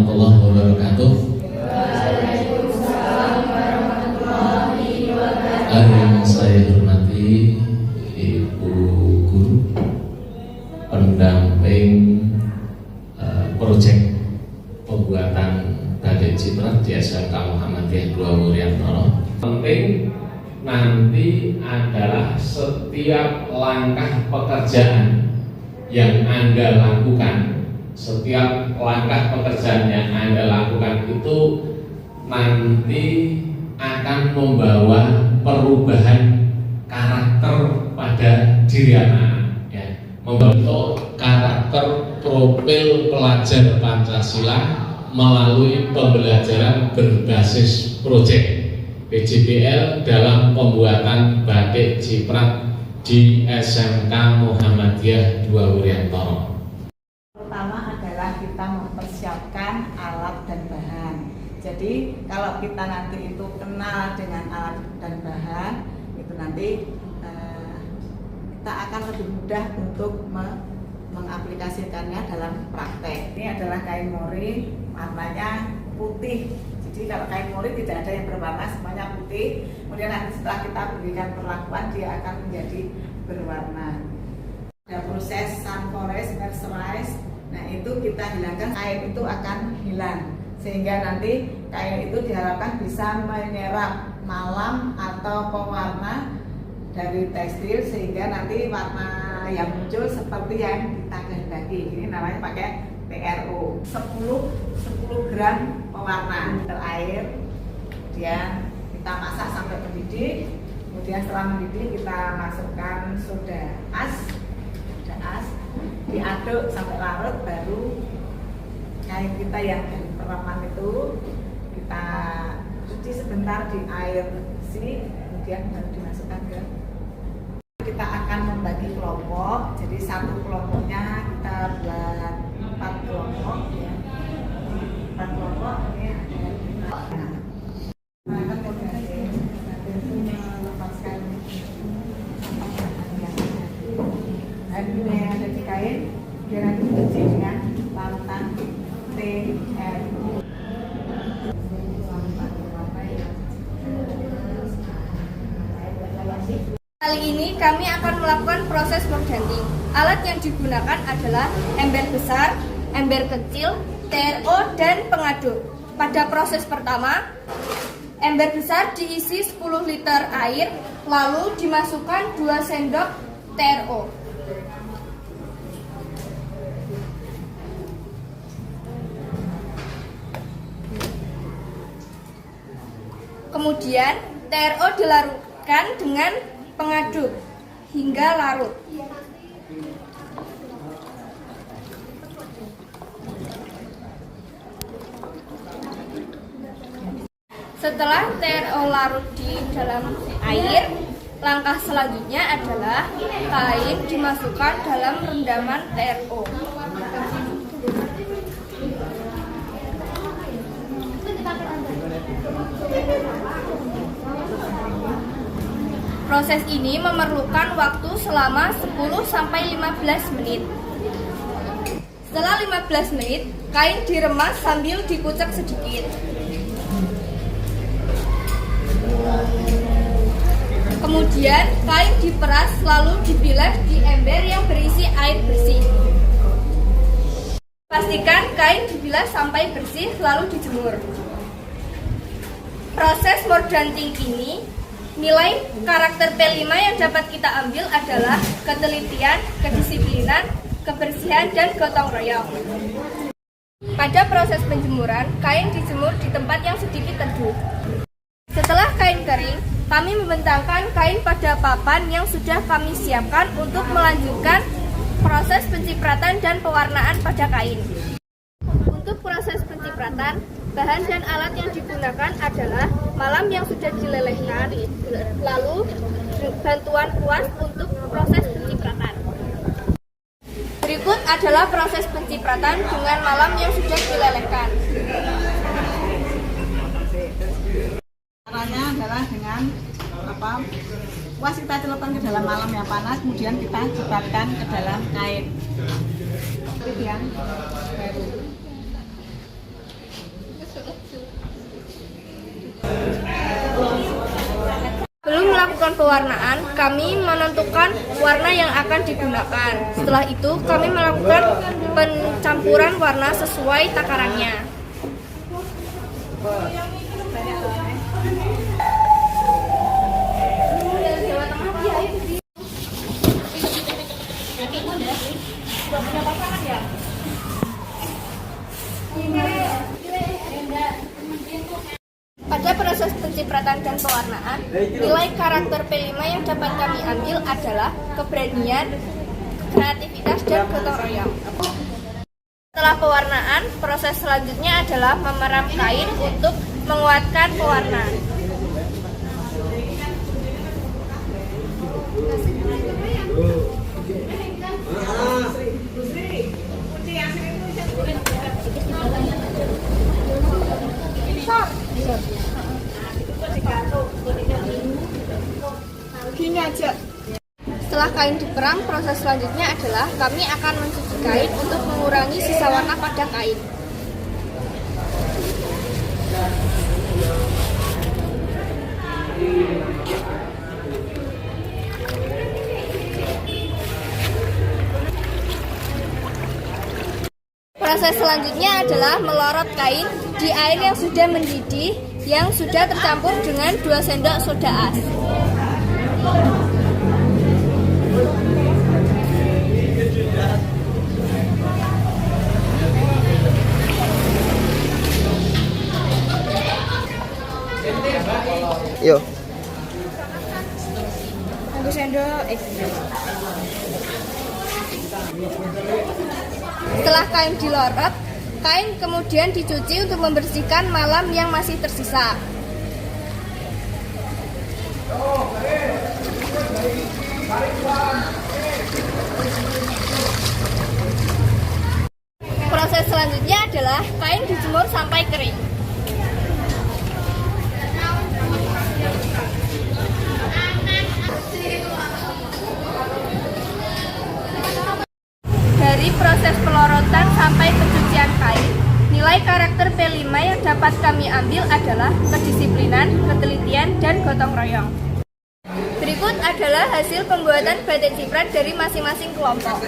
warahmatullahi wabarakatuh. Yang saya hormati Ibu Guru pendamping proyek pembuatan batik ciprat di SMK Muhammadiyah 2 Wuryantoro. Penting nanti adalah setiap langkah pekerjaan yang Anda lakukan, setiap langkah pekerjaan yang Anda lakukan itu nanti akan membawa perubahan karakter pada diri anak, ya, membentuk karakter profil pelajar Pancasila melalui pembelajaran berbasis proyek PJBL dalam pembuatan batik ciprat di SMK Muhammadiyah 2 Wuryantoro. Pertama adalah kita mempersiapkan alat dan bahan. Jadi kalau kita nanti itu kenal dengan alat dan bahan, itu nanti kita akan lebih mudah untuk mengaplikasikannya dalam praktek. Ini adalah kain mori, warnanya putih. Jadi kalau kain mori tidak ada yang berwarna, semuanya putih. Kemudian nanti setelah kita berikan perlakuan, dia akan menjadi berwarna. Ada proses sunforest, mercerize. Nah itu kita hilangkan, kain itu akan hilang. Sehingga nanti kain itu diharapkan bisa menyerap malam atau pewarna dari tekstil, sehingga nanti warna yang muncul seperti yang kita kehendaki. Ini namanya pakai PRO. 10 gram pewarna liter air, kemudian kita masak sampai mendidih. Kemudian setelah mendidih kita masukkan soda as, diaduk sampai larut, baru kain kita yang dari peraman itu kita cuci sebentar di air bersih, kemudian baru dimasukkan ke. Kita akan membagi kelompok, jadi satu kelompoknya kita buat 4 kelompok, ya. 4 kelompok ini ada. Nah, kemudian melepaskan dan ini yang ada di kain, dia nanti dicuci dengan larutan TRU. Kali ini kami akan melakukan proses mordanting. Alat yang digunakan adalah ember besar, ember kecil, TRO, dan pengaduk. Pada proses pertama, ember besar diisi 10 liter air, lalu dimasukkan 2 sendok TRO. Kemudian TRO dilarutkan dengan pengaduk hingga larut. Setelah TRO larut di dalam air, langkah selanjutnya adalah kain dimasukkan dalam rendaman TRO. Proses ini memerlukan waktu selama 10-15 menit. Setelah 15 menit, kain diremas sambil dikucek sedikit. Kemudian kain diperas lalu dibilas di ember yang berisi air bersih. Pastikan kain dibilas sampai bersih lalu dijemur. Proses mordanting ini, nilai karakter P5 yang dapat kita ambil adalah ketelitian, kedisiplinan, kebersihan, dan gotong royong. Pada proses penjemuran, kain dijemur di tempat yang sedikit teduh. Setelah kain kering, kami membentangkan kain pada papan yang sudah kami siapkan untuk melanjutkan proses pencipratan dan pewarnaan pada kain. Untuk proses pencipratan, bahan dan alat yang digunakan adalah malam yang sudah dilelehkan, lalu bantuan kuas untuk proses pencipratan. Berikut adalah proses pencipratan dengan malam yang sudah dilelehkan. Caranya adalah dengan kuas kita celupkan ke dalam malam yang panas, kemudian kita cipratkan ke dalam kain. Yang baru. melakukan pewarnaan, kami menentukan warna yang akan digunakan. Setelah itu, kami melakukan pencampuran warna sesuai takarannya. Pada proses pencipratan dan pewarnaan, nilai karakter P5 yang dapat kami ambil adalah keberanian, kreativitas, dan gotong royong. Setelah pewarnaan, proses selanjutnya adalah memeram kain untuk menguatkan pewarna. Gini aja. Setelah kain diperam, proses selanjutnya adalah kami akan mencuci kain untuk mengurangi sisa warna pada kain. Proses selanjutnya adalah melorot kain di air yang sudah mendidih yang sudah tercampur dengan 2 sendok soda as. Yo. Aku sendok. Setelah kain dilorot, kain kemudian dicuci untuk membersihkan malam yang masih tersisa. Proses selanjutnya adalah kain dijemur sampai kering. Dari proses pelorotan sampai pencucian kain, nilai karakter P5 yang dapat kami ambil adalah kedisiplinan, ketelitian, dan gotong royong. Berikut adalah hasil pembuatan batik ciprat dari masing-masing kelompok.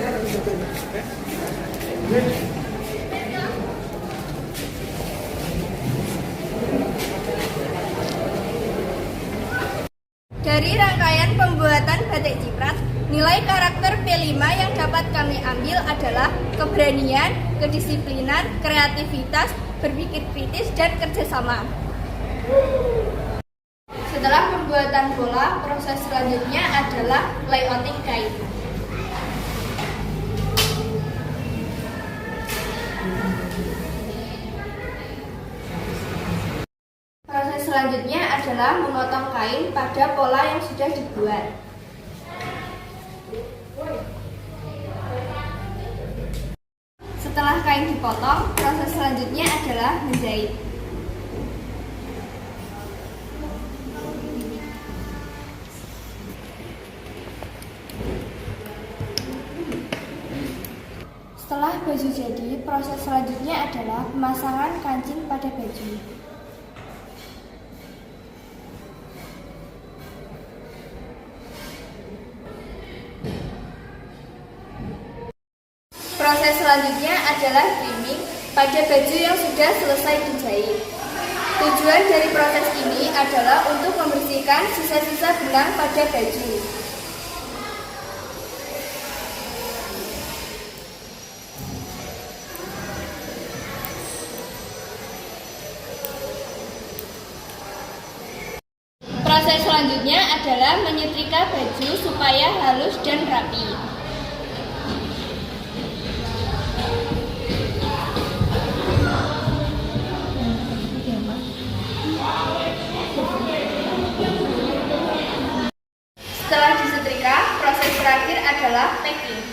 Dari rangkaian pembuatan batik ciprat, nilai karakter P5 yang dapat kami ambil adalah keberanian, kedisiplinan, kreativitas, berpikir kritis, dan kerjasama. Setelah pembuatan bola, proses selanjutnya adalah layouting kain. Proses selanjutnya adalah memotong kain pada pola yang sudah dibuat. Setelah kain dipotong, proses selanjutnya adalah menjahit. Setelah baju jadi, proses selanjutnya adalah pemasangan kancing pada baju. Proses selanjutnya adalah trimming pada baju yang sudah selesai dijahit. Tujuan dari proses ini adalah untuk membersihkan sisa-sisa benang pada baju. Proses selanjutnya adalah menyetrika baju supaya halus dan rapi. Setelah disetrika, proses terakhir adalah packing.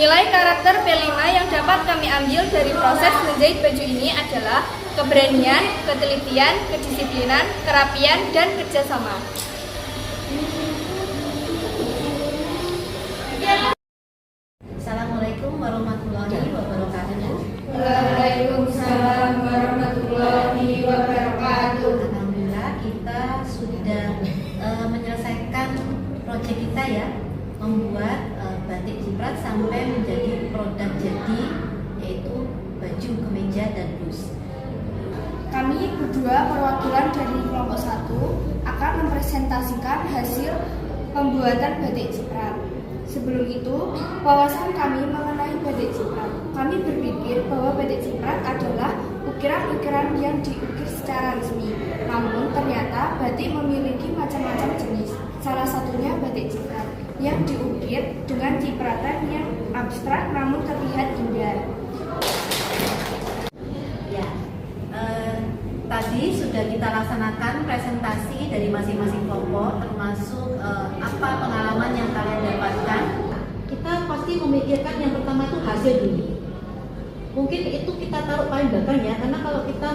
Nilai karakter P5 yang dapat kami ambil dari proses menjahit baju ini adalah keberanian, ketelitian, kedisiplinan, kerapian, dan kerjasama. Assalamualaikum warahmatullahi wabarakatuh. Waalaikumsalam warahmatullahi wabarakatuh. Alhamdulillah kita sudah menyelesaikan proyek kita ya, membuat batik ciprat sampai menjadi produk jadi, yaitu baju, kemeja, dan blus. Kami berdua perwakilan dari kelompok 1 akan mempresentasikan hasil pembuatan batik ciprat. Sebelum itu, wawasan kami mengenai batik ciprat. Kami berpikir bahwa batik ciprat adalah ukiran-ukiran yang diukir secara resmi. Namun ternyata batik memiliki macam-macam jenis. Salah satunya batik ciprat yang diukir dengan cipratan yang abstrak namun terlihat indah. Ya, tadi sudah kita laksanakan presentasi dari masing-masing kelompok, termasuk apa pengalaman yang kalian dapatkan. Kita pasti memikirkan yang pertama itu hasil dulu. Mungkin itu kita taruh paling belakang ya, karena kalau kita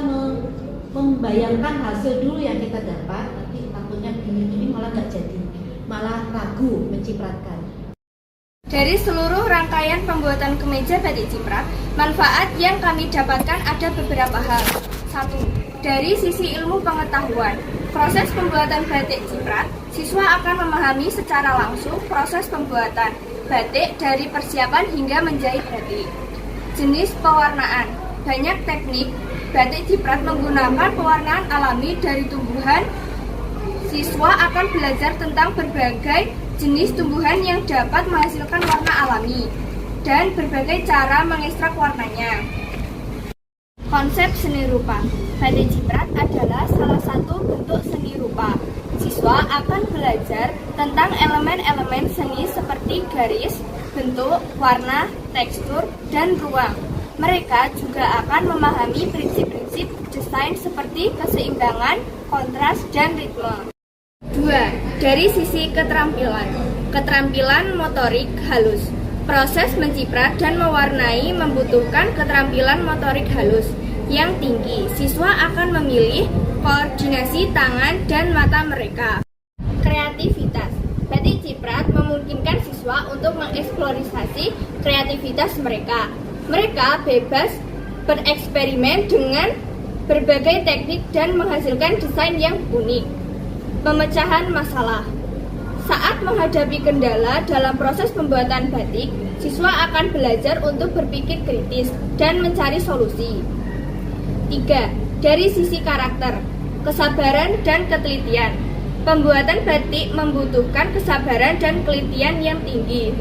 membayangkan hasil dulu yang kita dapat, nanti takutnya gini-gini malah nggak jadi, malah ragu mencipratkan. Dari seluruh rangkaian pembuatan kemeja batik ciprat, manfaat yang kami dapatkan ada beberapa hal. 1. Dari sisi ilmu pengetahuan, proses pembuatan batik ciprat, siswa akan memahami secara langsung proses pembuatan batik dari persiapan hingga menjahit batik. Jenis pewarnaan, banyak teknik batik ciprat menggunakan pewarnaan alami dari tumbuhan. Siswa akan belajar tentang berbagai jenis tumbuhan yang dapat menghasilkan warna alami dan berbagai cara mengekstrak warnanya. Konsep seni rupa. Batik ciprat adalah salah satu bentuk seni rupa. Siswa akan belajar tentang elemen-elemen seni seperti garis, bentuk, warna, tekstur, dan ruang. Mereka juga akan memahami prinsip-prinsip desain seperti keseimbangan, kontras, dan ritme. 2. Dari sisi keterampilan. Keterampilan motorik halus. Proses menciprat dan mewarnai membutuhkan keterampilan motorik halus yang tinggi. Siswa akan memilih koordinasi tangan dan mata mereka. Kreativitas. Batik ciprat memungkinkan siswa untuk mengeksplorasi kreativitas mereka. Mereka bebas bereksperimen dengan berbagai teknik dan menghasilkan desain yang unik. Pemecahan masalah. Saat menghadapi kendala dalam proses pembuatan batik, siswa akan belajar untuk berpikir kritis dan mencari solusi. 3. Dari sisi karakter, kesabaran dan ketelitian. Pembuatan batik membutuhkan kesabaran dan ketelitian yang tinggi.